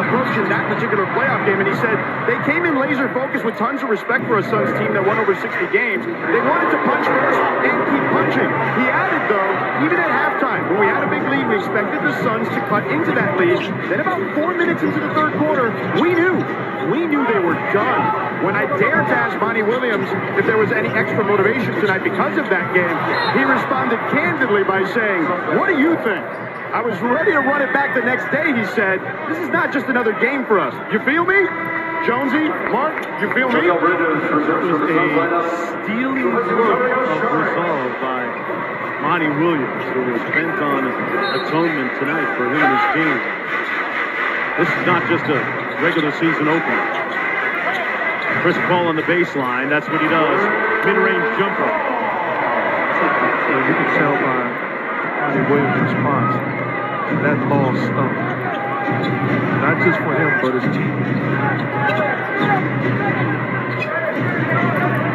approaching that particular playoff game, and he said they came in laser focused with tons of respect for a Suns team that won over 60 games. They wanted to punch first and keep punching. He added, though, even at halftime, when we had a big lead, we expected the Suns to cut into that lead. Then about 4 minutes into the third quarter, we knew they were done. When I dared to ask Monty Williams if there was any extra motivation tonight because of that game, he responded candidly by saying, "What do you think? I was ready to run it back the next day," he said. "This is not just another game for us. You feel me? Jonesy, Mark, you feel me?" It was a steely look of resolve by Monty Williams, who was bent on atonement tonight for him and his team. This is not just a regular season opener. Chris Paul on the baseline. That's what he does. Mid-range jumper. You can tell by Monty Williams' response that ball stunk. Not just for him, but his team.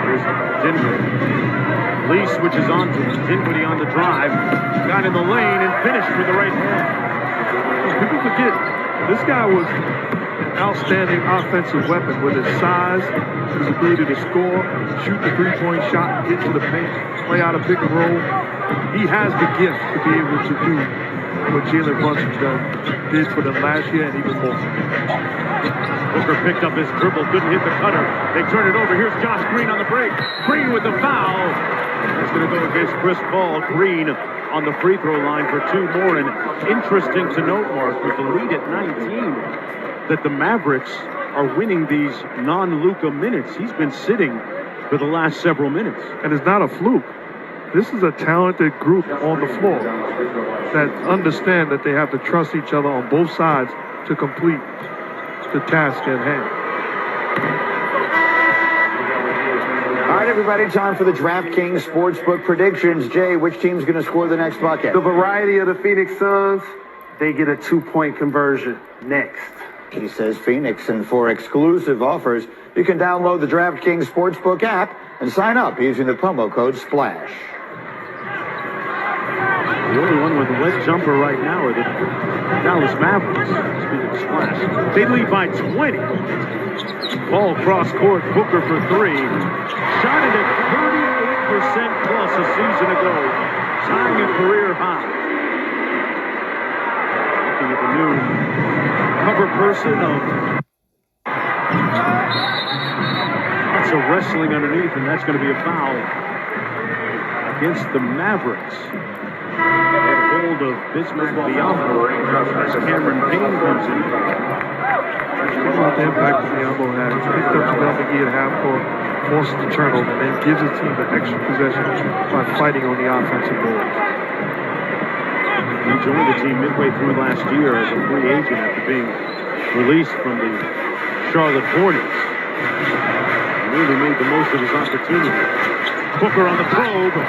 Here's Dinwiddie. Lee switches on to him. Dinwiddie on the drive. Got in the lane and finished with the right hand. People forget, this guy was an outstanding offensive weapon with his size, his ability to score, shoot the three-point shot, get to the paint, play out a pick and roll. He has the gift to be able to do what Jalen Brunson did for them last year and even more. Booker picked up his dribble, couldn't hit the cutter. They turn it over. Here's Josh Green on the break. Green with the foul. That's going to go against Chris Paul. Green on the free throw line for 2 more. And interesting to note, Mark, with the lead at 19, that the Mavericks are winning these non-Luka minutes. He's been sitting for the last several minutes. And it's not a fluke. This is a talented group on the floor that understand that they have to trust each other on both sides to complete the task at hand. All right, everybody, time for the DraftKings Sportsbook predictions. Jay, which team's going to score the next bucket? The variety of the Phoenix Suns, they get a 2-point conversion next. He says Phoenix, and for exclusive offers, you can download the DraftKings Sportsbook app and sign up using the promo code SPLASH. The only one with a wet jumper right now are the Dallas Mavericks. Speaking of Splash, they lead by 20. Ball cross court, Booker for 3. Shot it at 38% plus a season ago, tying a career high. Looking at the new cover person of lots of wrestling underneath, and that's going to be a foul against the Mavericks. Get hold of Bismack Biyombo as Cameron Payne comes in. About the impact that Biyombo has. Picked up JaVale McGee at half court, forces the turnover, and then gives his team the extra possession by fighting on the offensive boards. He joined the team midway through last year as a free agent after being released from the Charlotte Hornets. He really made the most of his opportunity. Booker on the probe.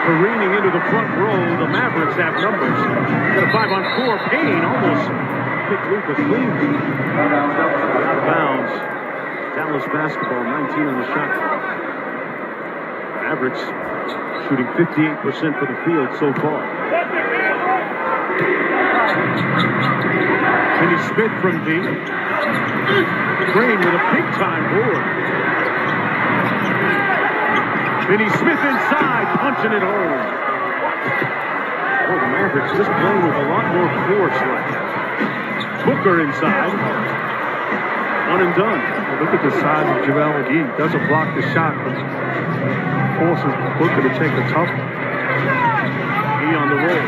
Careening into the front row. The Mavericks have numbers. Got a 5-on-4. Payne almost picked Luka clean. Out of bounds. Dallas basketball, 19 on the shot clock. Mavericks shooting 58% for the field so far. Finney Smith from deep. Green with a big-time board. Finney Smith inside, punching it home. Oh, the Mavericks just playing with a lot more force right now. Booker inside. One and done. Look at the size of JaVale McGee. Doesn't block the shot, but forces Booker to take a tough one. He on the roll.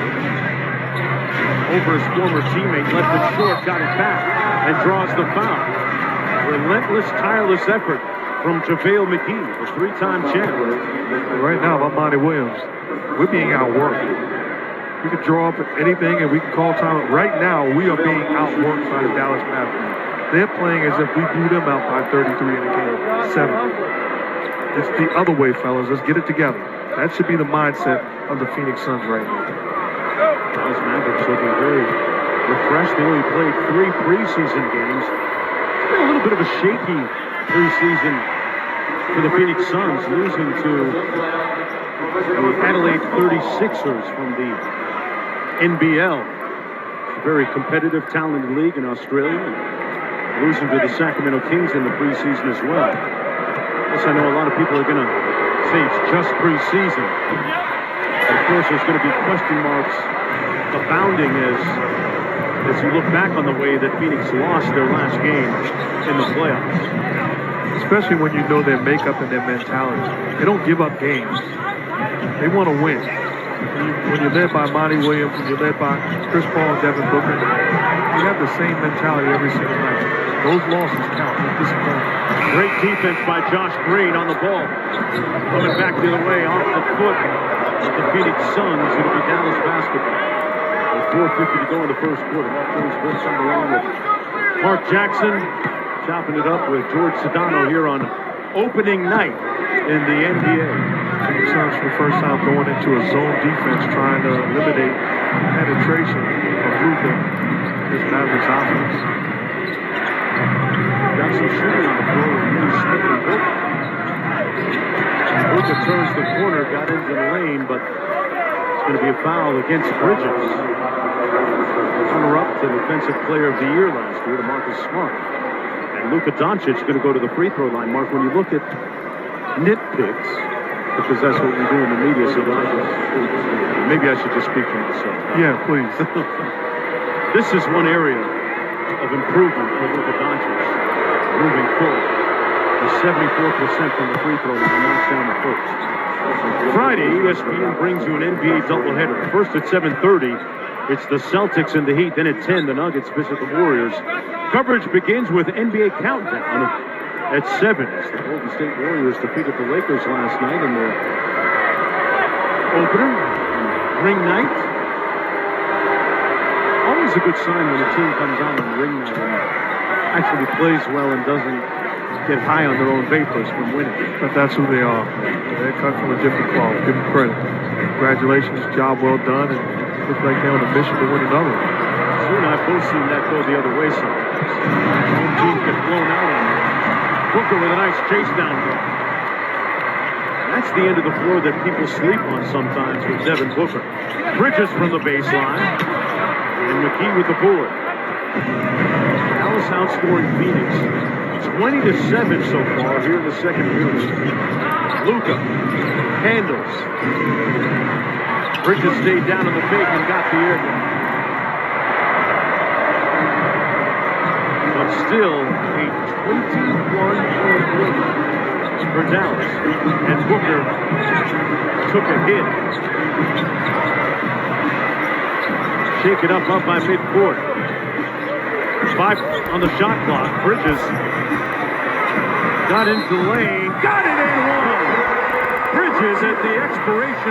Over his former teammate, left it short, got it back, and draws the foul. Relentless, tireless effort from JaVale McGee, the 3-time champ. Right now, by Monty Williams, we're being outworked. We could draw up anything and we can call time. Right now, we are being outworked by the Dallas Mavericks. They're playing as if we blew them out by 33 in the game, 7. It's the other way, fellas. Let's get it together. That should be the mindset of the Phoenix Suns right now. Dallas Mavericks looking very refreshed. They only played 3 preseason games. It's been a little bit of a shaky preseason for the Phoenix Suns, losing to the Adelaide 36ers from the NBL. a very competitive, talented league in Australia. Losing to the Sacramento Kings in the preseason as well. Yes, I know a lot of people are going to say it's just preseason. But of course, there's going to be question marks abounding as you look back on the way that Phoenix lost their last game in the playoffs. Especially when you know their makeup and their mentality. They don't give up games. They want to win. When you're led by Monty Williams and you're led by Chris Paul and Devin Booker, you have the same mentality every single night. Those losses count. It's disappointing. Great defense by Josh Green on the ball. Coming back the other way off the foot of the Phoenix Suns. It'll be Dallas basketball. With 4:50 to go in the first quarter. Mark Jones Brooks on the line with Mark Jackson. Chopping it up with George Sedano here on opening night in the NBA. The Suns for the first time going into a zone defense trying to eliminate penetration of Luka and his Mavericks offense. Got some shooting on the floor with Lee Smith and Booker. Booker turns the corner, got into the lane, but it's going to be a foul against Bridges. Runner-up to Defensive Player of the Year last year to Marcus Smart. And Luka Doncic going to go to the free throw line. Mark, when you look at nitpicks, because that's what we do in the media, so maybe I should just speak for myself. Yeah, please. This is one area of improvement for Luka Doncic moving forward. The 74% from the free throw line, knocks down the first. Friday, ESPN brings you an NBA doubleheader. First at 7:30, it's the Celtics and the Heat. Then at 10, the Nuggets visit the Warriors. Coverage begins with NBA Countdown at 7. The Golden State Warriors defeated the Lakers last night in their opener, ring night. Always a good sign when a team comes out on ring night and actually plays well and doesn't get high on their own vapors from winning. But that's who they are. They're cut from a different cloth. Give them credit. Congratulations, job well done, and looks like they're on a mission to win another one. You and I have both seen that go the other way sometimes. Home teams get blown out on them. Booker with a nice chase down. That's the end of the floor that people sleep on sometimes with Devin Booker. Bridges from the baseline. And McKee with the board. Dallas outscoring Phoenix 20-7 so far here in the second period. Luka handles. Bridges stayed down in the paint and got the air down. But still a 21-point lead for Dallas. And Booker took a hit. Shaken up by midcourt. 5 on the shot clock. Bridges got into the lane. Got it in one. Bridges at the expiration